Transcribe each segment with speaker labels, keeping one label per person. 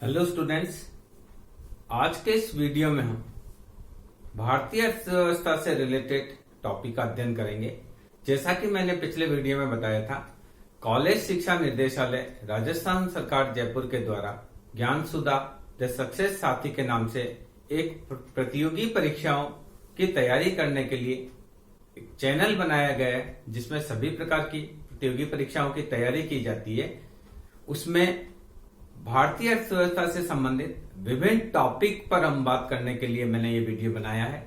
Speaker 1: Hello students, आज के इस वीडियो में हम भारतीय अर्थव्यवस्था से रिलेटेड टॉपिक का अध्ययन करेंगे। जैसा कि मैंने पिछले वीडियो में बताया था, कॉलेज शिक्षा निर्देशालय राजस्थान सरकार जयपुर के द्वारा ज्ञान सुधा द सक्सेस साथी के नाम से एक प्रतियोगी परीक्षाओं की तैयारी करने के लिए एक चैनल बनाया गया है, जिसमें सभी प्रकार की प्रतियोगी परीक्षाओं की तैयारी की जाती है। उसमें भारतीय अर्थव्यवस्था से संबंधित विभिन्न टॉपिक पर हम बात करने के लिए मैंने ये वीडियो बनाया है।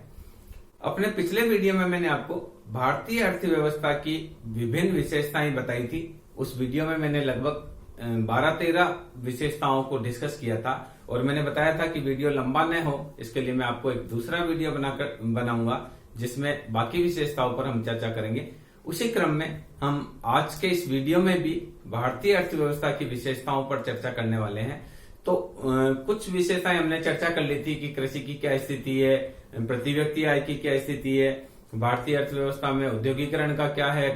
Speaker 1: अपने पिछले वीडियो में मैंने आपको भारतीय अर्थव्यवस्था की विभिन्न विशेषताएं बताई थी। उस वीडियो में मैंने लगभग 12-13 विशेषताओं को डिस्कस किया था और मैंने बताया था कि वीडियो लंबा न हो, इसके लिए मैं आपको एक दूसरा वीडियो बनाऊंगा जिसमें बाकी विशेषताओं पर हम चर्चा करेंगे। उसी क्रम में हम आज के इस वीडियो में भी भारतीय अर्थव्यवस्था की विशेषताओं पर चर्चा करने वाले हैं। तो कुछ विशेषताएं हमने चर्चा कर ली थी कि कृषि की क्या स्थिति है, प्रति व्यक्ति आय की क्या स्थिति है, भारतीय अर्थव्यवस्था में औद्योगिकरण का क्या है,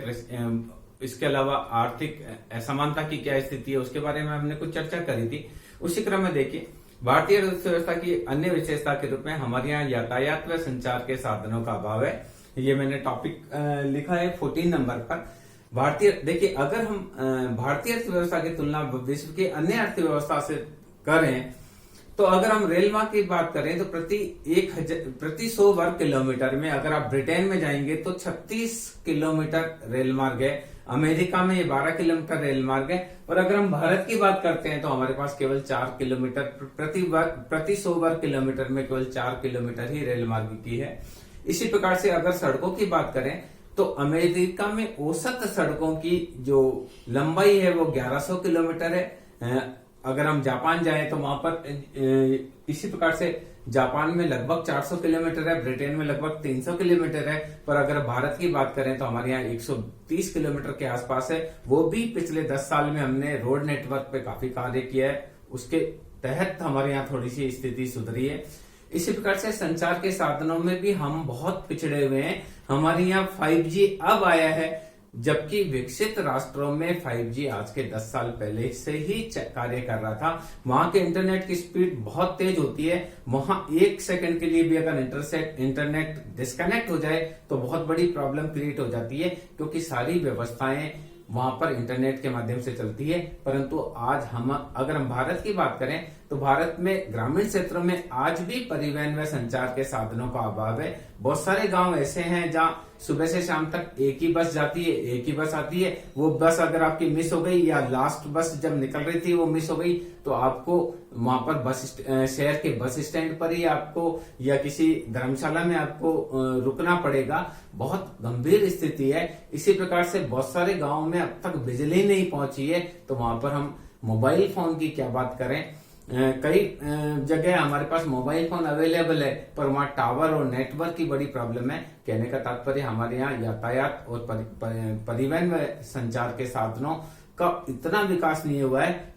Speaker 1: इसके अलावा आर्थिक असमानता की क्या स्थिति है, उसके बारे में हमने कुछ चर्चा करी थी। उसी क्रम में देखिए, भारतीय अर्थव्यवस्था की अन्य विशेषता के रूप में हमारे यहाँ यातायात व संचार के साधनों का अभाव है। ये मैंने टॉपिक लिखा है 14 नंबर पर। देखिए, अगर हम भारतीय अर्थव्यवस्था की तुलना विश्व के अन्य अर्थव्यवस्था से करें तो अगर हम रेल मार्ग की बात करें तो प्रति 100 वर्ग किलोमीटर में अगर आप ब्रिटेन में जाएंगे तो 36 किलोमीटर रेल मार्ग है। अमेरिका में ये 12 किलोमीटर रेल मार्ग है। और अगर हम भारत की बात करते हैं तो हमारे पास केवल 4 किलोमीटर प्रति 100 वर्ग किलोमीटर में केवल 4 किलोमीटर ही रेल मार्ग की है। इसी प्रकार से अगर सड़कों की बात करें तो अमेरिका में औसत सड़कों की जो लंबाई है वो 1100 किलोमीटर है। अगर हम जापान जाएं तो वहां पर इसी प्रकार से जापान में लगभग 400 किलोमीटर है, ब्रिटेन में लगभग 300 किलोमीटर है। पर अगर भारत की बात करें तो हमारे यहाँ 130 किलोमीटर के आसपास है। वो भी पिछले 10 साल में हमने रोड नेटवर्क पे काफी कार्य किया है, उसके तहत हमारे यहाँ थोड़ी सी स्थिति सुधरी है। इसी प्रकार से संचार के साधनों में भी हम बहुत पिछड़े हुए हैं। हमारे यहाँ 5G अब आया है, जबकि विकसित राष्ट्रों में 5G आज के 10 साल पहले से ही कार्य कर रहा था। वहां के इंटरनेट की स्पीड बहुत तेज होती है। वहां 1 सेकंड के लिए भी अगर इंटरनेट डिस्कनेक्ट हो जाए तो बहुत बड़ी प्रॉब्लम क्रिएट हो जाती है, क्योंकि सारी व्यवस्थाएं वहां पर इंटरनेट के माध्यम से चलती है। परंतु आज अगर हम भारत की बात करें तो भारत में ग्रामीण क्षेत्रों में आज भी परिवहन व संचार के साधनों का अभाव है। बहुत सारे गांव ऐसे हैं जहां सुबह से शाम तक एक ही बस जाती है, एक ही बस आती है। वो बस अगर आपकी मिस हो गई या लास्ट बस जब निकल रही थी वो मिस हो गई तो आपको वहां पर शहर के बस स्टैंड पर ही आपको या किसी धर्मशाला में आपको रुकना पड़ेगा। बहुत गंभीर स्थिति है। इसी प्रकार से बहुत सारे गाँव में अब तक बिजली नहीं पहुंची है, तो वहां पर हम मोबाइल फोन की क्या बात करें। कई जगह हमारे पास मोबाइल फोन अवेलेबल है पर वहां टावर और नेटवर्क की बड़ी प्रॉब्लम है। कहने का तात्पर्य हमारे यहाँ यातायात और परिवहन व संचार के साधनों का इतना विकास नहीं हुआ है।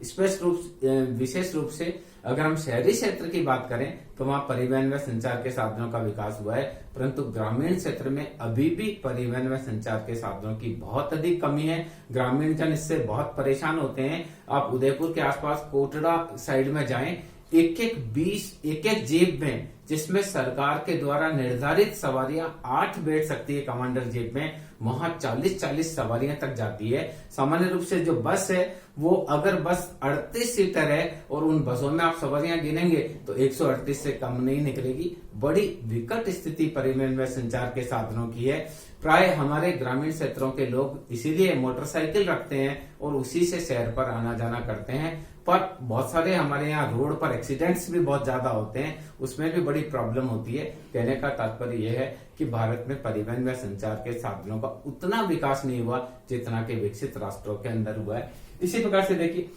Speaker 1: विशेष रूप से अगर हम शहरी क्षेत्र की बात करें तो वहां परिवहन व संचार के साधनों का विकास हुआ है, परंतु ग्रामीण क्षेत्र में अभी भी परिवहन व संचार के साधनों की बहुत अधिक कमी है। ग्रामीण जन इससे बहुत परेशान होते हैं। आप उदयपुर के आसपास कोटड़ा साइड में जाएं, एक जीप में जिसमें सरकार के द्वारा निर्धारित सवारियां 8 बैठ सकती है कमांडर जीप में, वहां 40-40 सवारियां तक जाती है। सामान्य रूप से जो बस है वो अगर बस 38 सीटर है और उन बसों में आप सवारियां गिनेंगे तो 138 से कम नहीं निकलेगी। बड़ी विकट स्थिति परिवहन व संचार के साधनों की है। प्राय हमारे ग्रामीण क्षेत्रों के लोग इसीलिए मोटरसाइकिल रखते हैं और उसी से शहर पर आना जाना करते हैं। पर बहुत सारे हमारे यहाँ रोड पर एक्सीडेंट्स भी बहुत ज्यादा होते हैं, उसमें भी बड़ी प्रॉब्लम होती है। कहने का तात्पर्य यह है कि भारत में परिवहन व संचार के साधनों का उतना विकास नहीं हुआ जितना कि विकसित राष्ट्रों के अंदर हुआ है। इसी प्रकार से देखिए,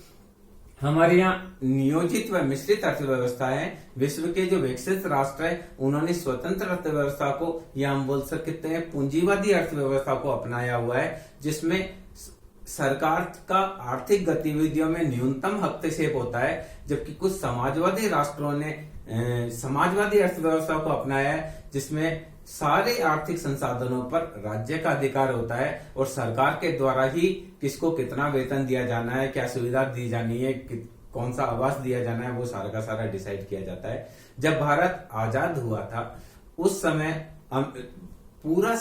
Speaker 1: हमारे यहाँ नियोजित व मिश्रित अर्थव्यवस्था है। विश्व के जो विकसित राष्ट्र है उन्होंने स्वतंत्र अर्थव्यवस्था को या हम बोल सकते हैं पूंजीवादी अर्थव्यवस्था को अपनाया हुआ है, जिसमें सरकार का आर्थिक गतिविधियों में न्यूनतम हस्तक्षेप होता है। जबकि कुछ समाजवादी राष्ट्रों ने समाजवादी अर्थव्यवस्था को अपनाया है, जिसमें सारे आर्थिक संसाधनों पर राज्य का अधिकार होता है और सरकार के द्वारा ही किसको कितना वेतन दिया जाना है, क्या सुविधा दी जानी है, कौन सा आवास दिया जाना है वो सारा का सारा डिसाइड किया जाता है। जब भारत आजाद हुआ था उस समय पूरा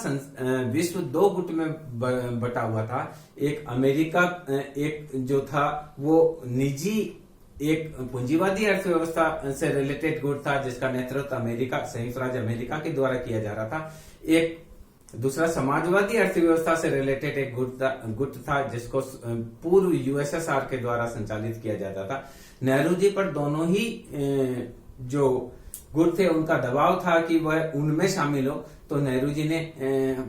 Speaker 1: विश्व दो गुट में बटा हुआ था। एक अमेरिका एक जो था वो निजी एक पूंजीवादी अर्थव्यवस्था से रिलेटेड गुट था जिसका नेतृत्व अमेरिका संयुक्त राज्य अमेरिका के द्वारा किया जा रहा था। एक दूसरा समाजवादी अर्थव्यवस्था से रिलेटेड एक गुट था जिसको पूर्व यूएसएसआर के द्वारा संचालित किया जाता था। नेहरू जी पर दोनों ही जो गुट थे उनका दबाव था कि वह उनमें शामिल हो। तो नेहरू जी ने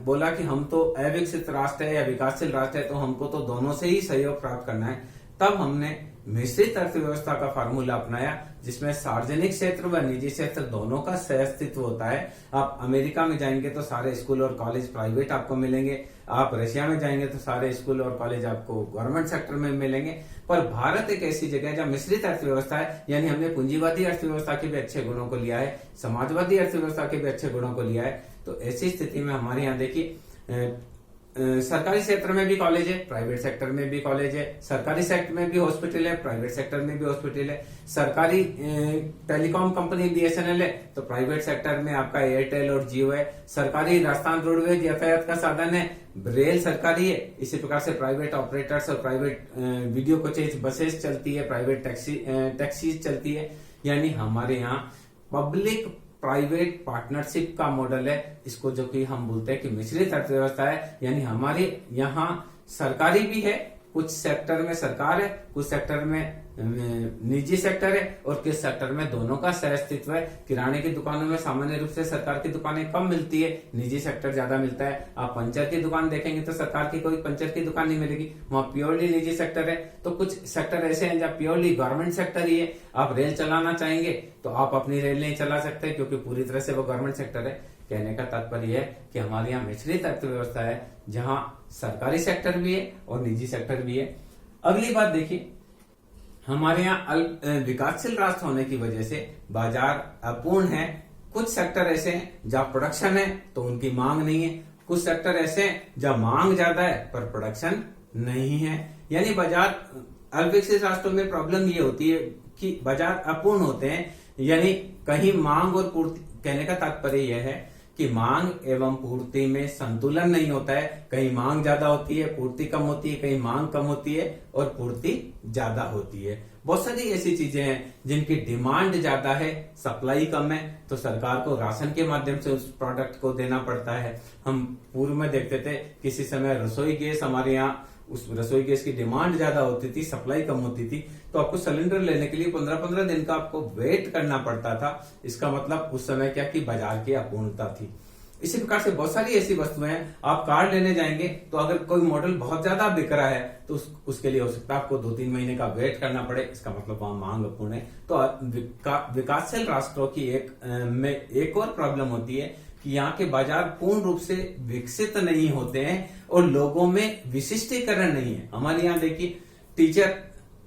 Speaker 1: बोला कि हम तो अविकसित राष्ट्र है या विकासशील राष्ट्र है, तो हमको तो दोनों से ही सहयोग प्राप्त करना है। तब हमने मिश्रित अर्थव्यवस्था का फार्मूला अपनाया जिसमें सार्वजनिक क्षेत्र व निजी क्षेत्र दोनों का सह अस्तित्व होता है। आप अमेरिका में जाएंगे तो सारे स्कूल और कॉलेज प्राइवेट आपको मिलेंगे, आप रशिया में जाएंगे तो सारे स्कूल और कॉलेज आपको गवर्नमेंट सेक्टर में मिलेंगे। पर भारत एक ऐसी जगह है जहाँ मिश्रित अर्थव्यवस्था है, यानी हमने पूंजीवादी अर्थव्यवस्था के भी अच्छे गुणों को लिया है, समाजवादी अर्थव्यवस्था के भी अच्छे गुणों को लिया है। तो ऐसी स्थिति में हमारे यहाँ देखिए सरकारी क्षेत्र में भी कॉलेज है, प्राइवेट सेक्टर में भी कॉलेज है, सरकारी सेक्टर में भी हॉस्पिटल है, प्राइवेट सेक्टर में भी हॉस्पिटल है, सरकारी टेलीकॉम कंपनी बीएसएनएल है तो प्राइवेट सेक्टर में आपका एयरटेल और जियो है, सरकारी राजस्थान रोडवेज यातायात का साधन है, रेल सरकारी है। इसी प्रकार से प्राइवेट ऑपरेटर्स और प्राइवेट वीडियो कोचेज बसेस चलती है, प्राइवेट टैक्सी चलती है। यानी हमारे यहाँ पब्लिक प्राइवेट पार्टनरशिप का मॉडल है, इसको जो कि हम बोलते हैं कि मिश्रित अर्थव्यवस्था है। यानी हमारे यहाँ सरकारी भी है, कुछ सेक्टर में सरकार है, कुछ सेक्टर में निजी सेक्टर है और किस सेक्टर में दोनों का सह अस्तित्व है। किराने की दुकानों में सामान्य रूप से सरकार की दुकानें कम मिलती है, निजी सेक्टर ज्यादा मिलता है। आप पंचर की दुकान देखेंगे तो सरकार की कोई पंचर की दुकान नहीं मिलेगी, वहां प्योरली निजी सेक्टर है। तो कुछ सेक्टर ऐसे हैं जहाँ प्योरली गवर्नमेंट सेक्टर ही है। आप रेल चलाना चाहेंगे तो आप अपनी रेल नहीं चला सकते क्योंकि पूरी तरह से वो गवर्नमेंट सेक्टर है। कहने का तात्पर्य है कि हमारे यहाँ मिश्रित अर्थव्यवस्था है जहाँ सरकारी सेक्टर भी है और निजी सेक्टर भी है। अगली बात देखिए, हमारे यहाँ विकासशील राष्ट्र होने की वजह से बाजार अपूर्ण है। कुछ सेक्टर ऐसे हैं जहाँ प्रोडक्शन है तो उनकी मांग नहीं है, कुछ सेक्टर ऐसे हैं जहाँ मांग ज्यादा है पर प्रोडक्शन नहीं है। यानी बाजार अविकसित राष्ट्रों में प्रॉब्लम ये होती है कि बाजार अपूर्ण होते हैं, यानी कहीं मांग और पूर्ति। कहने का तात्पर्य यह है कि मांग एवं पूर्ति में संतुलन नहीं होता है, कहीं मांग ज्यादा होती है पूर्ति कम होती है, कहीं मांग कम होती है और पूर्ति ज्यादा होती है। बहुत सारी ऐसी चीजें हैं जिनकी डिमांड ज्यादा है सप्लाई कम है, तो सरकार को राशन के माध्यम से उस प्रोडक्ट को देना पड़ता है। हम पूर्व में देखते थे किसी समय रसोई गैस, हमारे यहाँ उस रसोई गैस की डिमांड ज्यादा होती थी, सप्लाई कम होती थी, तो आपको सिलेंडर लेने के लिए 15-15 दिन का आपको वेट करना पड़ता था। इसका मतलब उस समय क्या कि बाजार की अपूर्णता थी। इसी प्रकार से बहुत सारी ऐसी वस्तुएं हैं, आप कार लेने जाएंगे तो अगर कोई मॉडल बहुत ज्यादा बिक रहा है तो उसके लिए हो सकता है आपको 2-3 महीने का वेट करना पड़े। इसका मतलब वहां मांग अपूर्ण है। तो विकासशील राष्ट्रों की एक और प्रॉब्लम होती है कि यहाँ के बाजार पूर्ण रूप से विकसित नहीं होते हैं और लोगों में विशिष्टीकरण नहीं है। हमारे यहाँ देखिए, टीचर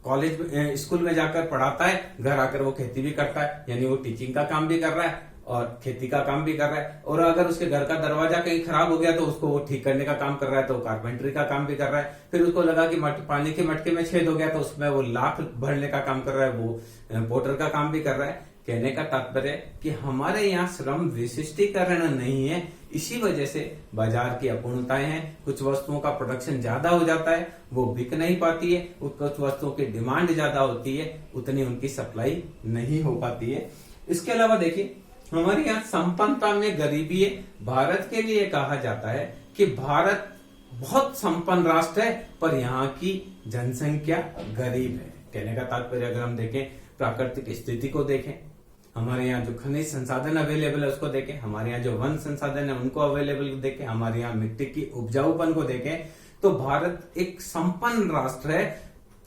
Speaker 1: कॉलेज में स्कूल में जाकर पढ़ाता है, घर आकर वो खेती भी करता है, यानी वो टीचिंग का काम भी कर रहा है और खेती का काम भी कर रहा है। और अगर उसके घर का दरवाजा कहीं खराब हो गया तो उसको वो ठीक करने का काम कर रहा है, तो वो कारपेंटरी का काम भी कर रहा है। फिर उसको लगा कि पानी के मटके में छेद हो गया तो उसमें वो लाख भरने का काम कर रहा है, वो पोर्टर का काम भी कर रहा है। कहने का तात्पर्य कि हमारे यहाँ श्रम विशिष्टीकरण नहीं है, इसी वजह से बाजार की अपूर्णताएं हैं। कुछ वस्तुओं का प्रोडक्शन ज्यादा हो जाता है, वो बिक नहीं पाती है, कुछ वस्तुओं की डिमांड ज्यादा होती है, उतनी उनकी सप्लाई नहीं हो पाती है। इसके अलावा देखिए, हमारे यहाँ संपन्नता में गरीबी है। भारत के लिए कहा जाता है कि भारत बहुत संपन्न राष्ट्र है पर यहाँ की जनसंख्या गरीब है। कहने का तात्पर्य अगर हम देखें, प्राकृतिक स्थिति को देखें, हमारे यहाँ जो खनिज संसाधन अवेलेबल है उसको देखें, हमारे यहाँ जो वन संसाधन है उनको अवेलेबल देखें, हमारे यहाँ मिट्टी की उपजाऊपन को देखें, तो भारत एक संपन्न राष्ट्र है।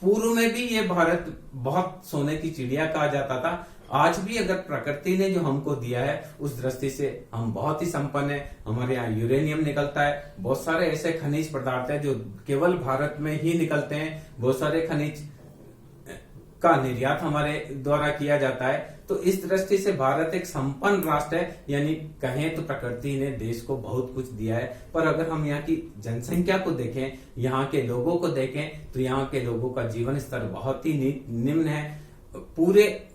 Speaker 1: पूर्व में भी ये भारत बहुत सोने की चिड़िया कहा जाता था। आज भी अगर प्रकृति ने जो हमको दिया है उस दृष्टि से हम बहुत ही संपन्न है। हमारे यहाँ यूरेनियम निकलता है, बहुत सारे ऐसे खनिज पदार्थ है जो केवल भारत में ही निकलते हैं। बहुत सारे खनिज का निर्यात हमारे द्वारा किया जाता है। तो इस दृष्टि से भारत एक संपन्न राष्ट्र है, यानी कहें तो प्रकृति ने देश को बहुत कुछ दिया है। पर अगर हम यहाँ की जनसंख्या को देखें, यहाँ के लोगों को देखें, तो यहाँ के लोगों का जीवन स्तर बहुत ही निम्न है। पूरे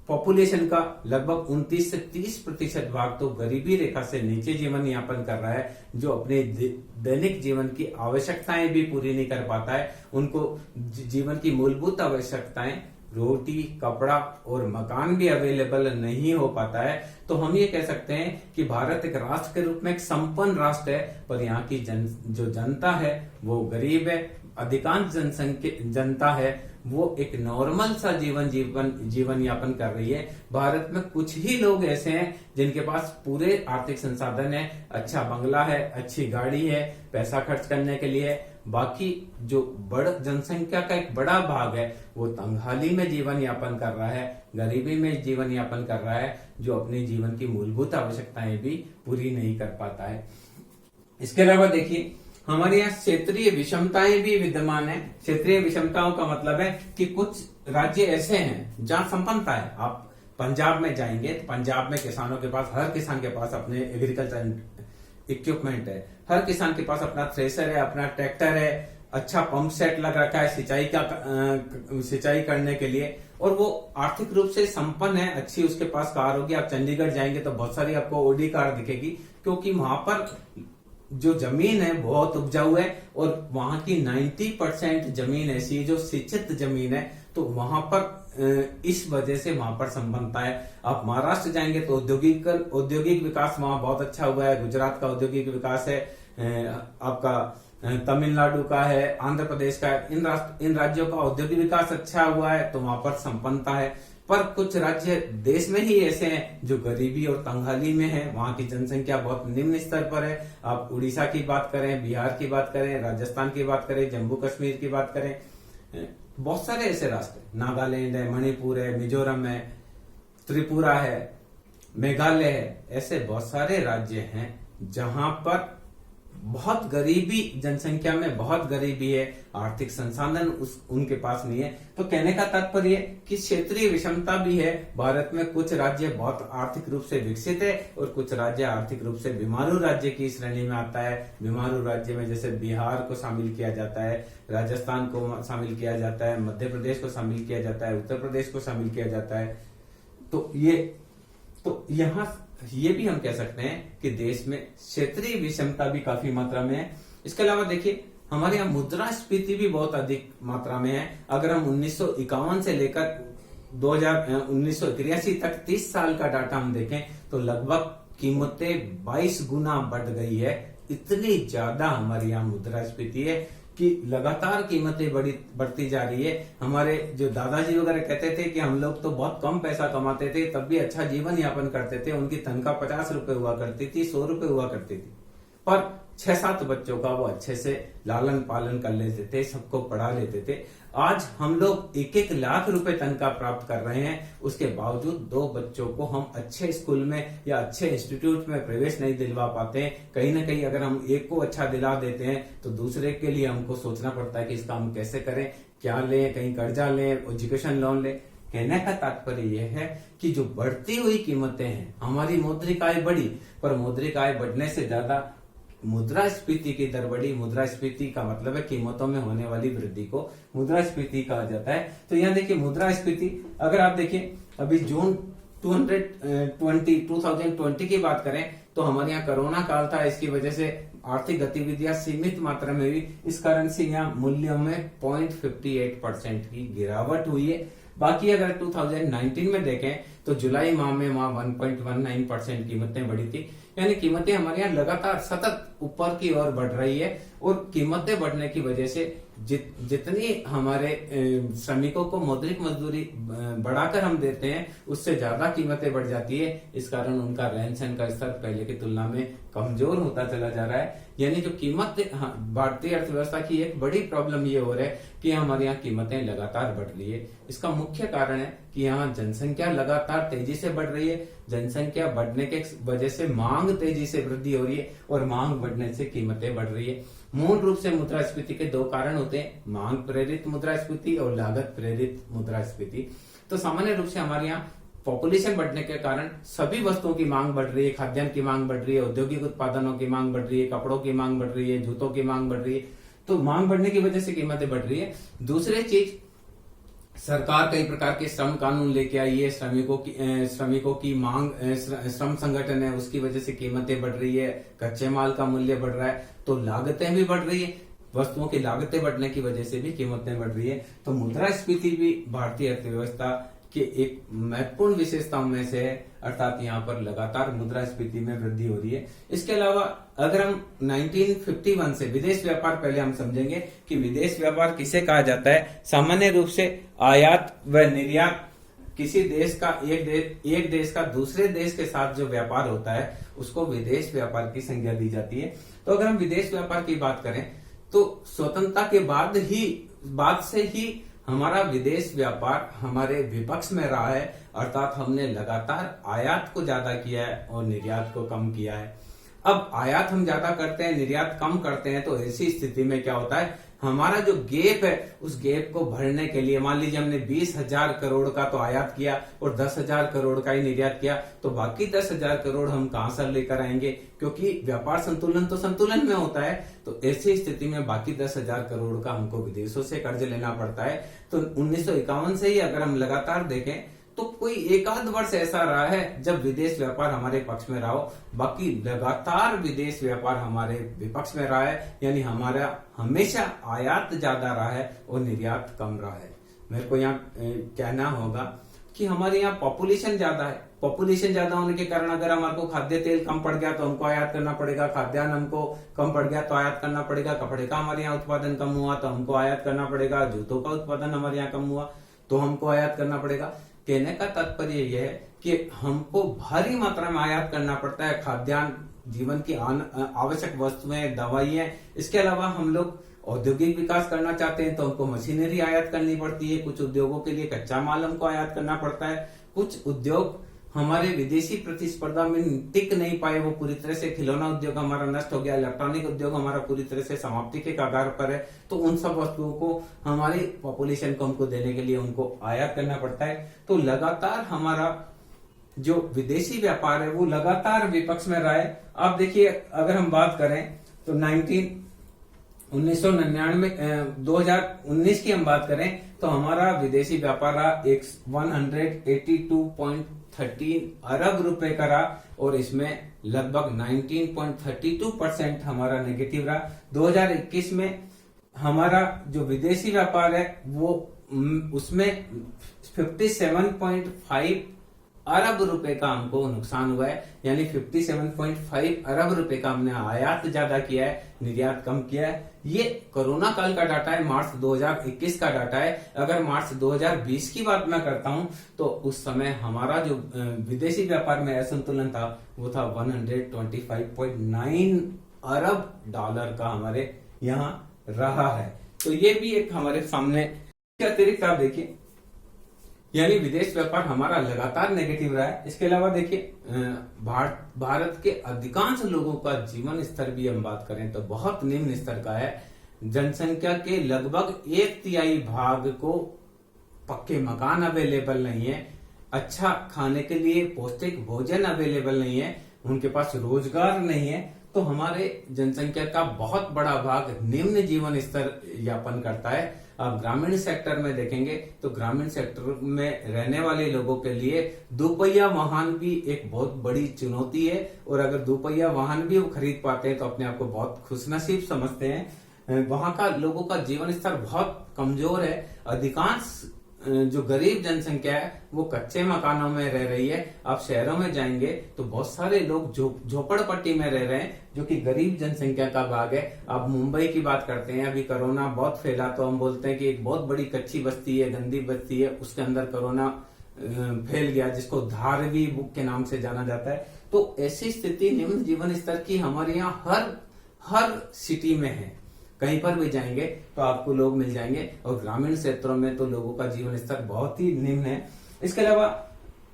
Speaker 1: पॉपुलेशन का लगभग 29 से 30% भाग तो गरीबी रेखा से नीचे जीवन यापन कर रहा है, जो अपने दैनिक जीवन की आवश्यकताएं भी पूरी नहीं कर पाता है। उनको जीवन की मूलभूत आवश्यकताएं, रोटी, कपड़ा और मकान भी अवेलेबल नहीं हो पाता है। तो हम ये कह सकते हैं कि भारत एक राष्ट्र के रूप में एक संपन्न राष्ट्र है, पर यहाँ की जो जनता है वो गरीब है। अधिकांश जनता है वो एक नॉर्मल सा जीवन यापन कर रही है। भारत में कुछ ही लोग ऐसे हैं जिनके पास पूरे आर्थिक संसाधन है, अच्छा बंगला है, अच्छी गाड़ी है, पैसा खर्च करने के लिए। बाकी जो जनसंख्या का एक बड़ा भाग है वो तंगहाली में जीवन यापन कर रहा है, गरीबी में जीवन यापन कर रहा है, जो अपने जीवन की मूलभूत आवश्यकताएं भी पूरी नहीं कर पाता है। इसके अलावा देखिए, हमारे यहाँ क्षेत्रीय विषमताएं भी विद्यमान है। क्षेत्रीय विषमताओं का मतलब है कि कुछ राज्य ऐसे हैं जहाँ संपन्नता है। आप पंजाब में जाएंगे तो पंजाब में किसानों के पास, हर किसान के पास अपने एग्रीकल्चर इक्विपमेंट है, हर किसान के पास अपना थ्रेसर है, अपना ट्रैक्टर है, अच्छा पंप सेट लग रखा है सिंचाई करने के लिए, और वो आर्थिक रूप से संपन्न है। अच्छी उसके पास कार होगी। आप चंडीगढ़ जाएंगे तो बहुत सारी आपको ओडी कार दिखेगी, क्योंकि वहां पर जो जमीन है बहुत उपजाऊ है, और वहां की 90% जमीन ऐसी है जो सिंचित जमीन है। तो वहां पर इस वजह से वहां पर संपन्नता है। आप महाराष्ट्र जाएंगे तो औद्योगिक विकास वहां बहुत अच्छा हुआ है। गुजरात का औद्योगिक विकास है, आपका तमिलनाडु का है, आंध्र प्रदेश का है। इन राज्यों का औद्योगिक विकास अच्छा हुआ है, तो वहां पर संपन्नता है। पर कुछ राज्य देश में ही ऐसे हैं जो गरीबी और तंगहाली में है, वहां की जनसंख्या बहुत निम्न स्तर पर है। आप उड़ीसा की बात करें, बिहार की बात करें, राजस्थान की बात करें, जम्मू कश्मीर की बात करें, बहुत सारे ऐसे राष्ट्र, नागालैंड है, मणिपुर है, मिजोरम है, त्रिपुरा है, मेघालय है, ऐसे बहुत सारे राज्य हैं जहां पर बहुत गरीबी, जनसंख्या में बहुत गरीबी है, आर्थिक संसाधन उनके पास नहीं है। तो कहने का तात्पर्य कि क्षेत्रीय विषमता भी है। भारत में कुछ राज्य बहुत आर्थिक रूप से विकसित है और कुछ राज्य आर्थिक रूप से बीमारू राज्य की श्रेणी में आता है। बीमारू राज्य में जैसे बिहार को शामिल किया जाता है, राजस्थान को शामिल किया जाता है, मध्य प्रदेश को शामिल किया जाता है, उत्तर प्रदेश को शामिल किया जाता है। तो यहाँ ये भी हम कह सकते हैं कि देश में क्षेत्रीय विषमता भी काफी मात्रा में है। इसके अलावा देखिए, हमारे यहाँ मुद्रास्फीति भी बहुत अधिक मात्रा में है। अगर हम 1951 से लेकर 1983 तक 30 साल का डाटा हम देखें तो लगभग कीमतें 22 गुना बढ़ गई है। इतनी ज्यादा हमारे यहाँ मुद्रास्फीति है कि लगातार कीमतें बढ़ती जा रही है। हमारे जो दादाजी वगैरह कहते थे कि हम लोग तो बहुत कम पैसा कमाते थे, तब भी अच्छा जीवन यापन करते थे। उनकी तनख्वाह 50 रुपए हुआ करती थी, 100 रुपए हुआ करती थी, पर 6-7 बच्चों का वो अच्छे से लालन पालन कर लेते थे, सबको पढ़ा लेते थे। आज हम लोग 1-1 लाख रुपए तनख्वाह प्राप्त कर रहे हैं, उसके बावजूद 2 बच्चों को हम अच्छे स्कूल में या अच्छे इंस्टीट्यूट में प्रवेश नहीं दिलवा पाते हैं। कहीं ना कहीं अगर हम एक को अच्छा दिला देते हैं तो दूसरे के लिए हमको सोचना पड़ता है कि इसका हम कैसे करें, क्या लें, कहीं कर्जा लें, एजुकेशन लोन लें। कहने का तात्पर्य यह है कि जो बढ़ती हुई कीमतें हैं, हमारी मौद्रिक आय बढ़ी, पर मौद्रिक आय बढ़ने से ज्यादा मुद्रास्फीति की दर बढ़ी। मुद्रास्फीति का मतलब है कीमतों में होने वाली वृद्धि को मुद्रास्फीति कहा जाता है। तो यहाँ देखिए, मुद्रास्फीति अगर आप देखिए, अभी जून 2020 की बात करें तो हमारे यहाँ कोरोना काल था, इसकी वजह से आर्थिक गतिविधियां सीमित मात्रा में हुई। इस कारण से यहाँ मूल्यों में 0.58% की गिरावट हुई है। बाकी अगर 2019 में देखें तो जुलाई माह में वहां 1.19% कीमतें बढ़ी थी। यानी कीमतें हमारे यहाँ लगातार सतत ऊपर की ओर बढ़ रही है, और कीमतें बढ़ने की वजह से जितनी हमारे श्रमिकों को मौद्रिक मजदूरी बढ़ाकर हम देते हैं, उससे ज्यादा कीमतें बढ़ जाती है। इस कारण उनका रहन सहन का स्तर पहले की तुलना में कमजोर होता चला जा रहा है। यानी जो कीमत, भारतीय अर्थव्यवस्था की एक बड़ी प्रॉब्लम ये हो रहा है कि हमारे यहाँ कीमतें लगातार बढ़ रही है। इसका मुख्य कारण है कि यहाँ जनसंख्या लगातार तेजी से बढ़ रही है। जनसंख्या बढ़ने के वजह से मांग तेजी से वृद्धि हो रही है, और मांग बढ़ने से कीमतें बढ़ रही है। मूल रूप से मुद्रास्फीति के दो कारण होते हैं, मांग प्रेरित मुद्रास्फीति और लागत प्रेरित मुद्रास्फीति। तो सामान्य रूप से हमारे यहाँ पॉपुलेशन बढ़ने के कारण सभी वस्तुओं की मांग बढ़ रही है, खाद्यान्न की मांग बढ़ रही है, औद्योगिक उत्पादनों की मांग बढ़ रही है, कपड़ों की मांग बढ़ रही है, जूतों की मांग बढ़ रही है। तो मांग बढ़ने की वजह से कीमतें बढ़ रही है। दूसरी चीज, सरकार कई प्रकार के श्रम कानून लेके आई है, श्रमिकों की मांग, श्रम संगठन है, उसकी वजह से कीमतें बढ़ रही है, कच्चे माल का मूल्य बढ़ रहा है, तो लागतें भी बढ़ रही है। वस्तुओं की लागतें बढ़ने की वजह से भी कीमतें बढ़ रही है। तो मुद्रास्फीति भी भारतीय अर्थव्यवस्था के एक महत्वपूर्ण विशेषताओं में से है, अर्थात यहाँ पर लगातार मुद्रास्फीति में वृद्धि हो रही है। इसके अलावा अगर हम 1951 से विदेश व्यापार, पहले हम समझेंगे कि विदेश व्यापार किसे कहा जाता है। सामान्य रूप से आयात व निर्यात, किसी देश का एक देश का दूसरे देश के साथ जो व्यापार होता है उसको विदेश व्यापार की संज्ञा दी जाती है। तो अगर हम विदेश व्यापार की बात करें तो स्वतंत्रता के बाद से ही हमारा विदेश व्यापार हमारे विपक्ष में रहा है, अर्थात हमने लगातार आयात को ज्यादा किया है और निर्यात को कम किया है। अब आयात हम ज्यादा करते हैं, निर्यात कम करते हैं, तो ऐसी स्थिति में क्या होता है, हमारा जो गैप है उस गैप को भरने के लिए, मान लीजिए हमने 20,000 करोड़ का तो आयात किया और 10,000 करोड़ का ही निर्यात किया, तो बाकी 10,000 करोड़ हम कहां से लेकर आएंगे, क्योंकि व्यापार संतुलन तो संतुलन में होता है। तो ऐसी स्थिति में बाकी 10,000 करोड़ का हमको विदेशों से कर्ज लेना पड़ता है। तो 1951 से ही अगर हम लगातार देखें तो कोई एक आध वर्ष ऐसा रहा है जब विदेश व्यापार हमारे पक्ष में रहा हो, बाकी लगातार विदेश व्यापार हमारे विपक्ष में रहा है, यानी हमारा हमेशा आयात ज्यादा रहा है और निर्यात कम रहा है। मेरे को यहाँ कहना होगा कि हमारे यहाँ पॉपुलेशन ज्यादा है, पॉपुलेशन ज्यादा होने के कारण अगर हमारे को खाद्य तेल कम पड़ गया तो हमको आयात करना पड़ेगा, खाद्यान्न हमको कम पड़ गया तो आयात करना पड़ेगा, कपड़े का हमारे यहाँ उत्पादन कम हुआ तो हमको आयात करना पड़ेगा, जूतों का उत्पादन हमारे यहाँ कम हुआ तो हमको आयात करना पड़ेगा। कहने का तात्पर्य यह है कि हमको भारी मात्रा में आयात करना पड़ता है, खाद्यान्न, जीवन की आवश्यक वस्तुएं, दवाइयां। इसके अलावा हम लोग औद्योगिक विकास करना चाहते हैं तो हमको मशीनरी आयात करनी पड़ती है, कुछ उद्योगों के लिए कच्चा माल हमको आयात करना पड़ता है, कुछ उद्योग हमारे विदेशी प्रतिस्पर्धा में टिक नहीं पाए, वो पूरी तरह से, खिलौना उद्योग हमारा नष्ट हो गया, इलेक्ट्रॉनिक उद्योग हमारा पूरी तरह से समाप्ति के कगार पर है, तो उन सब वस्तुओं को हमारी पॉपुलेशन को हमको देने के लिए उनको आयात करना पड़ता है। तो लगातार हमारा जो विदेशी व्यापार है वो लगातार विपक्ष में रहा है। आप देखिए, अगर हम बात करें तो 2019 की हम बात करें तो हमारा विदेशी व्यापार रहा 182.13 अरब रुपए का रहा और इसमें लगभग 19.32% हमारा नेगेटिव रहा। 2021 में हमारा जो विदेशी व्यापार है वो उसमें 57.5 अरब रुपए का हमको नुकसान हुआ है, यानी 57.5 अरब रुपए का हमने आयात ज्यादा किया है, निर्यात कम किया है। ये कोरोना काल का डाटा है, मार्च 2021 का डाटा है। अगर मार्च 2020 की बात मैं करता हूं तो उस समय हमारा जो विदेशी व्यापार में असंतुलन था वो था 125.9 अरब डॉलर का हमारे यहाँ रहा है। तो ये भी एक हमारे सामने अतिरिक्त आप देखिए, यानी विदेश व्यापार हमारा लगातार नेगेटिव रहा है। इसके अलावा देखिए, भारत के अधिकांश लोगों का जीवन स्तर भी हम बात करें तो बहुत निम्न स्तर का है। जनसंख्या के लगभग 1/3 भाग को पक्के मकान अवेलेबल नहीं है, अच्छा खाने के लिए पौष्टिक भोजन अवेलेबल नहीं है, उनके पास रोजगार नहीं है। तो हमारे जनसंख्या का बहुत बड़ा भाग निम्न जीवन स्तर यापन करता है। आप ग्रामीण सेक्टर में देखेंगे तो ग्रामीण सेक्टर में रहने वाले लोगों के लिए दोपहिया वाहन भी एक बहुत बड़ी चुनौती है, और अगर दोपहिया वाहन भी वो खरीद पाते हैं तो अपने आप को बहुत खुशनसीब समझते हैं। वहां का लोगों का जीवन स्तर बहुत कमजोर है। अधिकांश जो गरीब जनसंख्या है वो कच्चे मकानों में रह रही है। आप शहरों में जाएंगे तो बहुत सारे लोग झोपड़पट्टी में रह रहे हैं, जो कि गरीब जनसंख्या का भाग है। आप मुंबई की बात करते हैं, अभी कोरोना बहुत फैला तो हम बोलते हैं कि एक बहुत बड़ी कच्ची बस्ती है, गंदी बस्ती है, उसके अंदर कोरोना फैल गया, जिसको धारवी बुक के नाम से जाना जाता है। तो ऐसी स्थिति निम्न जीवन स्तर की हमारे यहाँ हर सिटी में है। कहीं पर भी जाएंगे तो आपको लोग मिल जाएंगे, और ग्रामीण क्षेत्रों में तो लोगों का जीवन स्तर बहुत ही निम्न है। इसके अलावा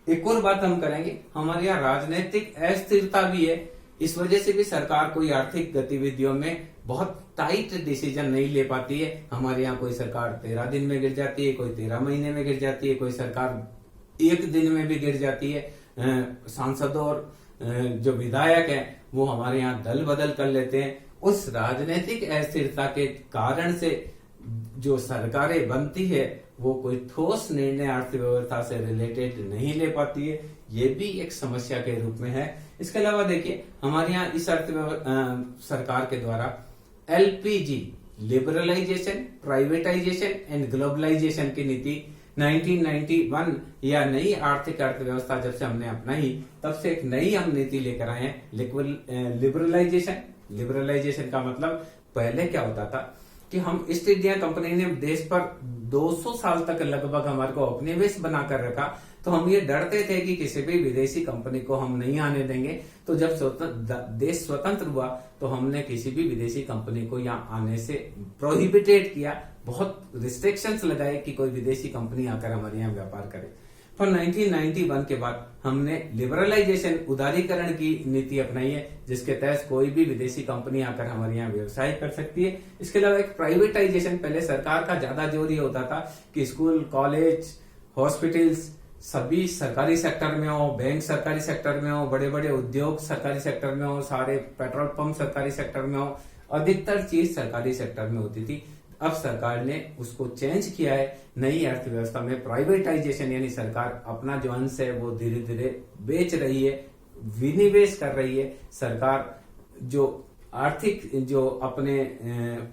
Speaker 1: एक और बात हम करेंगे, हमारे यहाँ राजनीतिक अस्थिरता भी है। इस वजह से भी सरकार कोई आर्थिक गतिविधियों में बहुत टाइट डिसीजन नहीं ले पाती है। हमारे यहाँ कोई सरकार 13 दिन में गिर जाती है, कोई 13 महीने में गिर जाती है, कोई सरकार 1 दिन में भी गिर जाती है। सांसदों और जो विधायक हैं वो हमारे यहाँ दल बदल कर लेते हैं। उस राजनीतिक अस्थिरता के कारण से जो सरकारें बनती है वो कोई ठोस निर्णय अर्थव्यवस्था से रिलेटेड नहीं ले पाती है। ये भी एक समस्या के रूप में है। इसके अलावा देखिए, हमारे यहाँ इस सरकार के द्वारा LPG, liberalisation, privatisation and globalisation की नीति 1991 या नई आर्थिक अर्थव्यवस्था जब से हमने अपनाई तब से एक नई हम नीति लेकर आए हैं, लिबरलाइजेशन का मतलब पहले क्या होता था कि हम ईस्ट इंडिया कंपनी ने देश पर 200 साल तक लगभग हमारे को उपनिवेश बनाकर रखा, तो हम ये डरते थे कि किसी भी विदेशी कंपनी को हम नहीं आने देंगे। तो जब देश स्वतंत्र हुआ तो हमने किसी भी विदेशी कंपनी को यहाँ आने से प्रोहिबिटेड किया, बहुत रिस्ट्रिक्शंस लगाए कि कोई विदेशी कंपनी आकर हमारे यहाँ व्यापार करे। पर 1991 के बाद हमने लिबरलाइजेशन, उदारीकरण की नीति अपनाई है, जिसके तहत कोई भी विदेशी कंपनी आकर हमारे यहाँ व्यवसाय कर सकती है। इसके अलावा एक प्राइवेटाइजेशन, पहले सरकार का ज्यादा जोर ये होता था कि स्कूल, कॉलेज, हॉस्पिटल्स सभी सरकारी सेक्टर में हो, बैंक सरकारी सेक्टर में हो, बड़े बड़े उद्योग सरकारी सेक्टर में हो, सारे पेट्रोल पंप सरकारी सेक्टर में हो, अधिकतर चीज सरकारी सेक्टर में होती थी। अब सरकार ने उसको चेंज किया है। नई अर्थव्यवस्था में प्राइवेटाइजेशन यानी सरकार अपना जो अंश है वो धीरे धीरे बेच रही है, विनिवेश कर रही है। सरकार जो आर्थिक जो अपने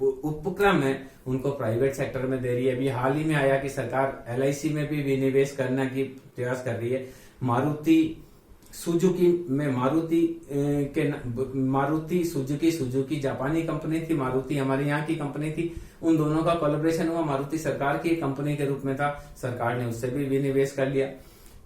Speaker 1: उपक्रम है उनको प्राइवेट सेक्टर में दे रही है। अभी हाल ही में आया कि सरकार एलआईसी में भी विनिवेश करने की प्रयास कर रही है। मारुति सुजुकी में सुजुकी जापानी कंपनी थी, मारुति हमारे यहाँ की कंपनी थी, उन दोनों का कोलैबोरेशन हुआ। मारुति सरकार की कंपनी के रूप में था, सरकार ने उससे भी विनिवेश कर लिया।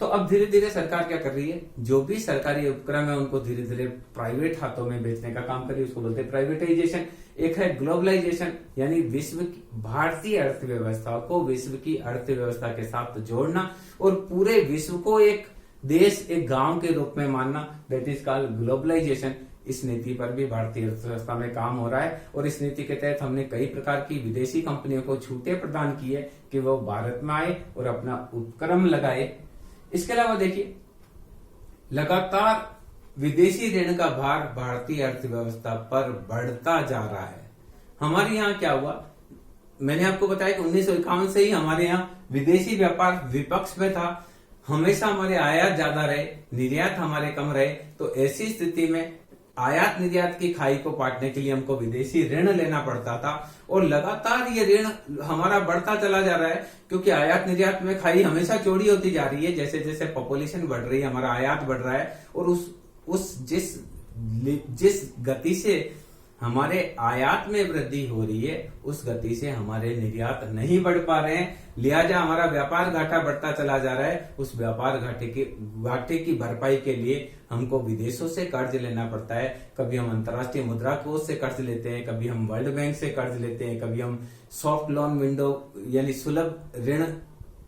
Speaker 1: तो अब धीरे धीरे सरकार क्या कर रही है, जो भी सरकारी उपक्रम है उनको धीरे धीरे प्राइवेट हाथों में बेचने का काम कर रही है, उसको बोलते हैं प्राइवेटाइजेशन। एक है ग्लोबलाइजेशन, यानी विश्व की भारतीय अर्थव्यवस्था को विश्व की अर्थव्यवस्था के साथ जोड़ना और पूरे विश्व को एक देश, एक गांव के रूप में मानना, दैट इज कॉल्ड ग्लोबलाइजेशन। इस नीति पर भी भारतीय अर्थव्यवस्था में काम हो रहा है और इस नीति के तहत हमने कई प्रकार की विदेशी कंपनियों को छूटें प्रदान की है कि वो भारत में आए और अपना उपक्रम लगाए। इसके अलावा देखिए, लगातार विदेशी ऋण का भार भारतीय अर्थव्यवस्था पर बढ़ता जा रहा है। हमारे यहाँ क्या हुआ, मैंने आपको बताया कि 1951 से ही हमारे यहाँ विदेशी व्यापार विपक्ष में था। हमेशा हमारे आयात ज्यादा रहे, निर्यात हमारे कम रहे। तो ऐसी स्थिति में आयात निर्यात की खाई को पाटने के लिए हमको विदेशी ऋण लेना पड़ता था और लगातार ये ऋण हमारा बढ़ता चला जा रहा है, क्योंकि आयात निर्यात में खाई हमेशा चौड़ी होती जा रही है। जैसे जैसे पॉपुलेशन बढ़ रही है, हमारा आयात बढ़ रहा है और जिस गति से हमारे आयात में वृद्धि हो रही है उस गति से हमारे निर्यात नहीं बढ़ पा रहे हैं। लिहाजा हमारा व्यापार घाटा बढ़ता चला जा रहा है। उस व्यापार घाटे की भरपाई के लिए हमको विदेशों से कर्ज लेना पड़ता है। कभी हम अंतर्राष्ट्रीय मुद्रा कोष से कर्ज लेते हैं, कभी हम वर्ल्ड बैंक से कर्ज लेते हैं, कभी हम सॉफ्ट लोन विंडो यानी सुलभ ऋण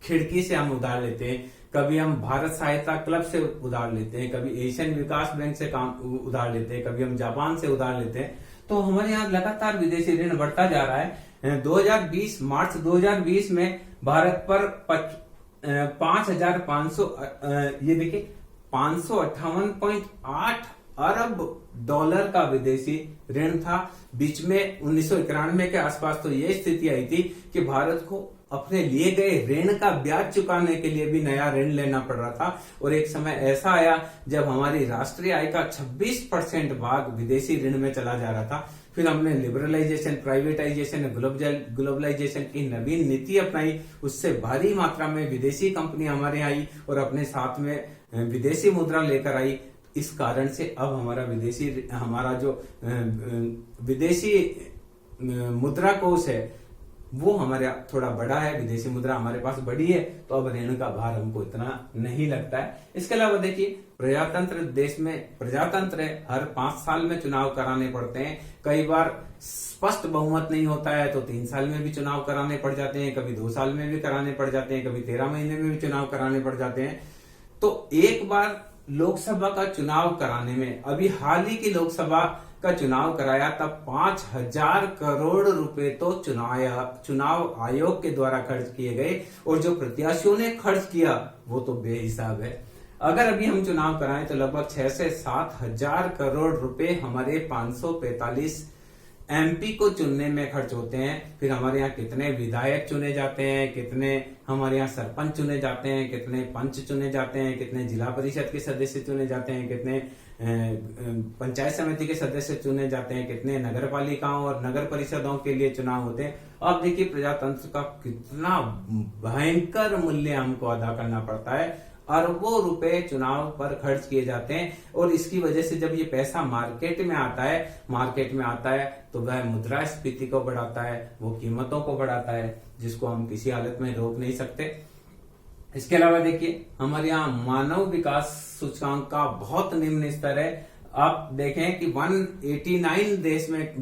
Speaker 1: खिड़की से हम उधार लेते हैं, कभी हम भारत सहायता क्लब से उधार लेते हैं, कभी एशियन विकास बैंक से उधार लेते हैं, कभी हम जापान से उधार लेते हैं। तो हमारे यहाँ लगातार विदेशी ऋण बढ़ता जा रहा है। मार्च 2020 में भारत पर 5,500 ये देखिए 558.8 अरब डॉलर का विदेशी ऋण था। बीच में 1991 के आसपास तो ये स्थिति आई थी कि भारत को अपने लिए गए ऋण का ब्याज चुकाने के लिए भी नया ऋण लेना पड़ रहा था। और एक समय ऐसा आया जब हमारी राष्ट्रीय आय का 26% भाग विदेशी ऋण में चला जा रहा था। फिर हमने लिबरलाइजेशन, प्राइवेटाइजेशन, ग्लोबलाइजेशन की नवीन नीति अपनाई। उससे भारी मात्रा में विदेशी कंपनी हमारे आई और अपने साथ में विदेशी मुद्रा लेकर आई। इस कारण से अब हमारा जो विदेशी मुद्रा कोष है वो हमारे थोड़ा बड़ा है, विदेशी मुद्रा हमारे पास बड़ी है, तो अब ऋण का भार हमको इतना नहीं लगता है। इसके अलावा देखिए, प्रजातंत्र देश में प्रजातंत्र है, हर 5 साल में चुनाव कराने पड़ते हैं। कई बार स्पष्ट बहुमत नहीं होता है तो 3 साल में भी चुनाव कराने पड़ जाते हैं, कभी 2 साल में भी कराने पड़ जाते हैं, कभी 13 महीने में भी चुनाव कराने पड़ जाते हैं। तो एक बार लोकसभा का चुनाव कराने में, अभी हाल ही की लोकसभा का चुनाव कराया तब 5,000 करोड़ रुपए तो चुनाव आयोग के द्वारा खर्च किए गए, और जो प्रत्याशियों ने खर्च किया वो तो बेहिसाब है। अगर अभी हम चुनाव कराएं तो लगभग 6 से 7 हजार करोड़ रुपए हमारे 545 एमपी को चुनने में खर्च होते हैं। फिर हमारे यहाँ कितने विधायक चुने जाते हैं, कितने हमारे यहाँ सरपंच चुने जाते हैं, कितने पंच चुने जाते हैं, कितने जिला परिषद के सदस्य चुने जाते हैं, कितने पंचायत समिति के सदस्य चुने जाते हैं, कितने नगर पालिकाओं और नगर परिषदों के लिए चुनाव होते हैं। अब देखिए प्रजातंत्र का कितना भयंकर मूल्य हमको अदा करना पड़ता है। अरबों रुपए चुनाव पर खर्च किए जाते हैं, और इसकी वजह से जब ये पैसा मार्केट में आता है तो वह मुद्रास्फीति को बढ़ाता है, वो कीमतों को बढ़ाता है, जिसको हम किसी हालत में रोक नहीं सकते। इसके अलावा देखिए हमारे यहाँ मानव विकास सूचकांक का बहुत निम्न स्तर है। आप देखें कि 189 देश में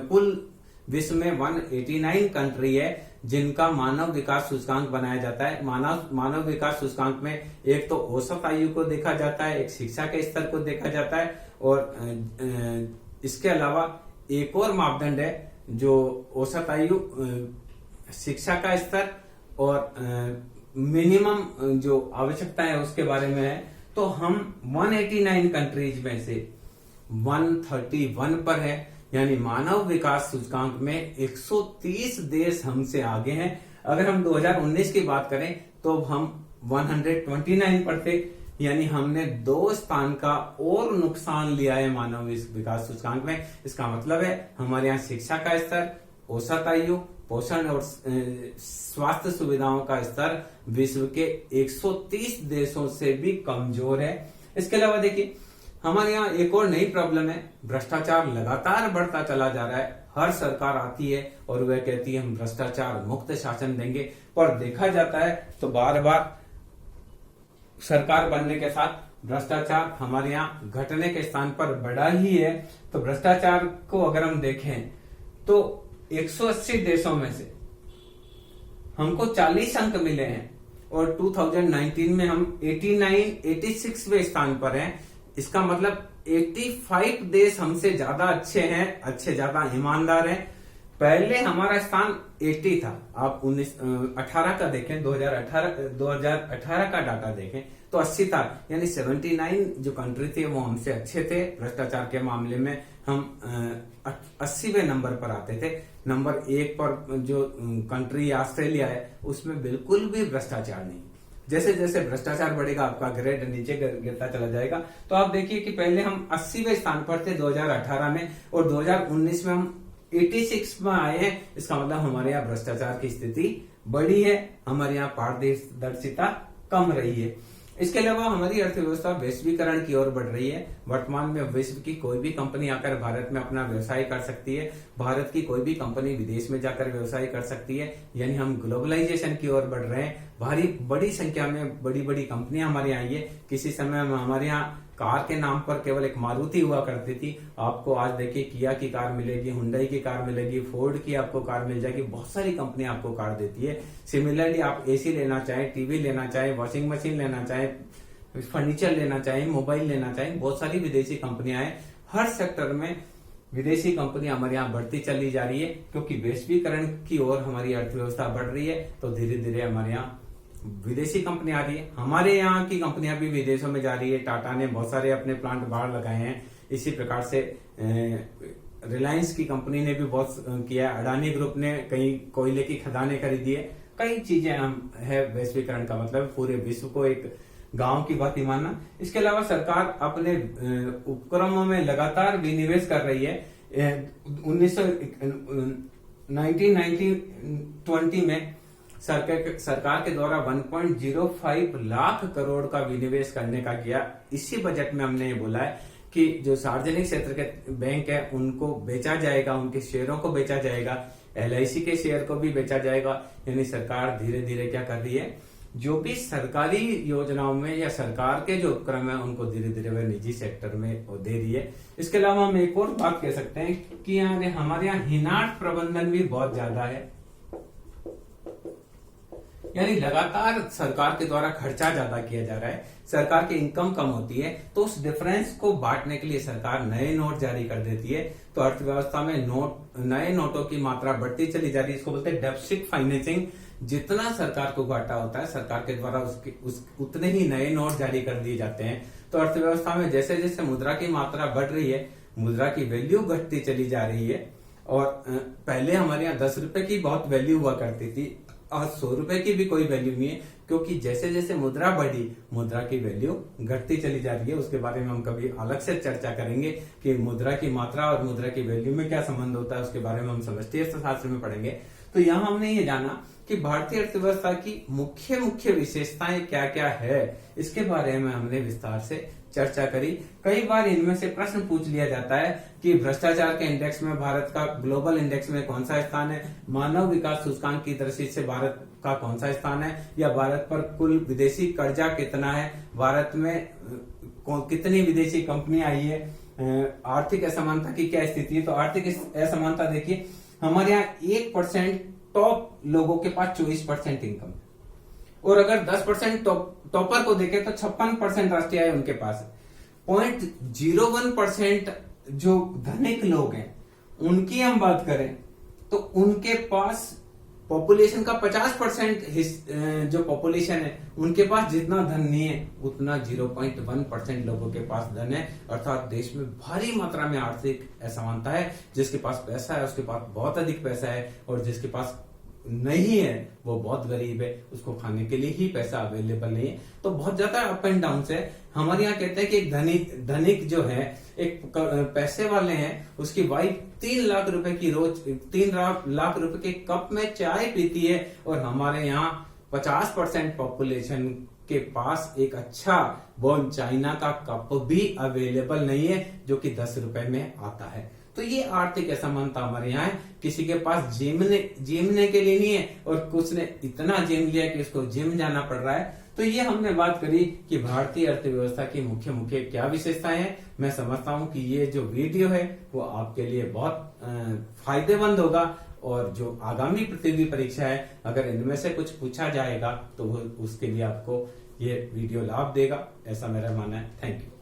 Speaker 1: कुल विश्व में 189 कंट्री है जिनका मानव विकास सूचकांक बनाया जाता है। मानव विकास सूचकांक में एक तो औसत आयु को देखा जाता है, एक शिक्षा के स्तर को देखा जाता है, और इसके अलावा एक और मापदंड है जो औसत आयु, शिक्षा का स्तर और मिनिमम जो आवश्यकता है उसके बारे में है। तो हम 189 कंट्रीज में से 131 पर है, यानी मानव विकास सूचकांक में 130 देश हमसे आगे हैं। अगर हम 2019 की बात करें तो हम 129 पर थे, यानी हमने 2 स्थान का और नुकसान लिया है मानव विकास सूचकांक में। इसका मतलब है हमारे यहाँ शिक्षा का स्तर, औसत आयु, पोषण और स्वास्थ्य सुविधाओं का स्तर विश्व के 130 देशों से भी कमजोर है। इसके अलावा देखिए हमारे यहाँ एक और नई प्रॉब्लम है, भ्रष्टाचार लगातार बढ़ता चला जा रहा है। हर सरकार आती है और वह कहती है हम भ्रष्टाचार मुक्त शासन देंगे, पर देखा जाता है तो बार बार सरकार बनने के साथ भ्रष्टाचार हमारे यहाँ घटने के स्थान पर बढ़ा ही है। तो भ्रष्टाचार को अगर हम देखें तो 180 देशों में से हमको 40 अंक मिले हैं, और 2019 में हम 86वें स्थान पर हैं। इसका मतलब 85 देश हमसे ज्यादा अच्छे हैं, ज्यादा ईमानदार हैं। पहले हमारा स्थान 80 था। आप 18 का देखें, 2018 का डाटा देखें तो 80 था, यानी 79 जो कंट्री थे वो हमसे अच्छे थे। भ्रष्टाचार के मामले में हम 80वें नंबर पर आते थे। नंबर 1 पर जो कंट्री ऑस्ट्रेलिया है उसमें बिल्कुल भी भ्रष्टाचार नहीं। जैसे जैसे भ्रष्टाचार बढ़ेगा आपका ग्रेड नीचे गिरता चला जाएगा। तो आप देखिए कि पहले हम 80वें स्थान पर थे 2018 में, और 2019 में हम 86 में आए हैं। इसका मतलब हमारे यहाँ भ्रष्टाचार की स्थिति बढ़ी है, हमारे यहाँ पारदर्शिता कम रही है। इसके अलावा हमारी अर्थव्यवस्था वैश्वीकरण की ओर बढ़ रही है। वर्तमान में विश्व की कोई भी कंपनी आकर भारत में अपना व्यवसाय कर सकती है, भारत की कोई भी कंपनी विदेश में जाकर व्यवसाय कर सकती है, यानी हम ग्लोबलाइजेशन की ओर बढ़ रहे हैं। बड़ी संख्या में बड़ी बड़ी कंपनियां हमारे यहाँ आई है। किसी समय हमारे यहाँ कार के नाम पर केवल एक मारुति हुआ करती थी, आपको आज देखिए किया की कार मिलेगी, हुंडई की कार मिलेगी, फोर्ड की आपको कार मिल जाएगी। बहुत सारी कंपनियां आपको कार देती है। सिमिलरली आप एसी लेना चाहें, टीवी लेना चाहें, वॉशिंग मशीन लेना चाहें, फर्नीचर लेना चाहें, मोबाइल लेना चाहें, बहुत सारी विदेशी कंपनियां हैं। हर सेक्टर में विदेशी कंपनियां हमारे यहाँ बढ़ती चली जा रही है, क्योंकि वैश्वीकरण की ओर हमारी अर्थव्यवस्था बढ़ रही है। तो धीरे धीरे हमारे यहाँ विदेशी कंपनी आ रही है। हमारे यहाँ की कंपनियां भी विदेशों में जा रही है। टाटा ने बहुत सारे अपने प्लांट बाहर लगाए हैं। इसी प्रकार से रिलायंस की कंपनी ने भी बहुत किया है। अडानी ग्रुप ने कई कोयले की खदानें खरीदी है। कई चीजें है। वैश्वीकरण का मतलब पूरे विश्व को एक गांव की बात ही मानना। इसके अलावा सरकार अपने उपक्रमों में लगातार विनिवेश कर रही है। 1920 में सरकार के द्वारा 1.05 लाख करोड़ का विनिवेश करने का किया। इसी बजट में हमने ये बोला है कि जो सार्वजनिक क्षेत्र के बैंक है उनको बेचा जाएगा, उनके शेयरों को बेचा जाएगा, LIC के शेयर को भी बेचा जाएगा। यानी सरकार धीरे धीरे क्या कर रही है, जो भी सरकारी योजनाओं में या सरकार के जो उपक्रम है उनको धीरे धीरे वह निजी सेक्टर में दे रही है। इसके अलावा हम एक और बात कह सकते हैं कि हमारे यहाँ हिनाट प्रबंधन भी बहुत ज्यादा है। यानी लगातार सरकार के द्वारा खर्चा ज्यादा किया जा रहा है, सरकार की इनकम कम होती है, तो उस डिफरेंस को बांटने के लिए सरकार नए नोट जारी कर देती है। तो अर्थव्यवस्था में नए नोटों की मात्रा बढ़ती चली जा रही है। इसको बोलते हैं डेफिसिट फाइनेंसिंग। जितना सरकार को घाटा होता है, सरकार के द्वारा उतने ही नए नोट जारी कर दिए जाते हैं। तो अर्थव्यवस्था में जैसे जैसे मुद्रा की मात्रा बढ़ रही है, मुद्रा की वैल्यू घटती चली जा रही है। और पहले हमारे यहाँ 10 रुपए की बहुत वैल्यू हुआ करती थी, आज 100 रुपए की भी कोई वैल्यू नहीं है, क्योंकि जैसे जैसे मुद्रा बढ़ी, मुद्रा की वैल्यू घटती चली जा रही है। उसके बारे में हम कभी अलग से चर्चा करेंगे कि मुद्रा की मात्रा और मुद्रा की वैल्यू में क्या संबंध होता है, उसके बारे में हम समष्टि अर्थशास्त्र में पढ़ेंगे। तो यहाँ हमने ये जाना कि भारतीय अर्थव्यवस्था की मुख्य मुख्य विशेषताएं क्या क्या है, इसके बारे में हमने विस्तार से चर्चा करी। कई बार इनमें से प्रश्न पूछ लिया जाता है कि भ्रष्टाचार के इंडेक्स में भारत का ग्लोबल इंडेक्स में कौन सा स्थान है, मानव विकास सूचकांक की दृष्टि से भारत का कौन सा स्थान है, या भारत पर कुल विदेशी कर्जा कितना है, भारत में कितनी विदेशी कंपनियां आई है, आर्थिक असमानता की क्या स्थिति है। तो आर्थिक असमानता देखिए, हमारे यहाँ 1% टॉप लोगों के पास 24% इनकम, और अगर 10% टॉपर को देखें तो 56% राष्ट्रीय आय उनके पास है। 0.01% जो धनिक लोग हैं उनकी हम बात करें तो उनके पास पॉपुलेशन का 50% जो पॉपुलेशन है उनके पास जितना धन नहीं है उतना 0.1% लोगों के पास धन है। अर्थात देश में भारी मात्रा में आर्थिक असमानता है। जिसके पास पैसा है उसके पास बहुत अधिक पैसा है, और जिसके पास नहीं है वो बहुत गरीब है, उसको खाने के लिए ही पैसा अवेलेबल नहीं है। तो बहुत ज्यादा अप एंड डाउन है। हमारे यहाँ कहते हैं कि एक धनिक जो है, एक पैसे वाले हैं, उसकी वाइफ 3 लाख रुपए की रोज 3 लाख रुपए के कप में चाय पीती है, और हमारे यहाँ 50% पॉपुलेशन के पास एक अच्छा बोन चाइना का कप भी अवेलेबल नहीं है, जो कि 10 रुपए में आता है। तो ये आर्थिक असमानता हमारे यहाँ है। किसी के पास जिमने के लिए नहीं है, और कुछ ने इतना जिम लिया कि उसको जिम जाना पड़ रहा है। तो ये हमने बात करी कि भारतीय अर्थव्यवस्था की मुख्य मुख्य क्या विशेषताएं हैं। मैं समझता हूं कि ये जो वीडियो है वो आपके लिए बहुत फायदेमंद होगा, और जो आगामी प्रतियोगी परीक्षा है अगर इनमें से कुछ पूछा जाएगा तो उसके लिए आपको ये वीडियो लाभ देगा, ऐसा मेरा मानना है। Thank you.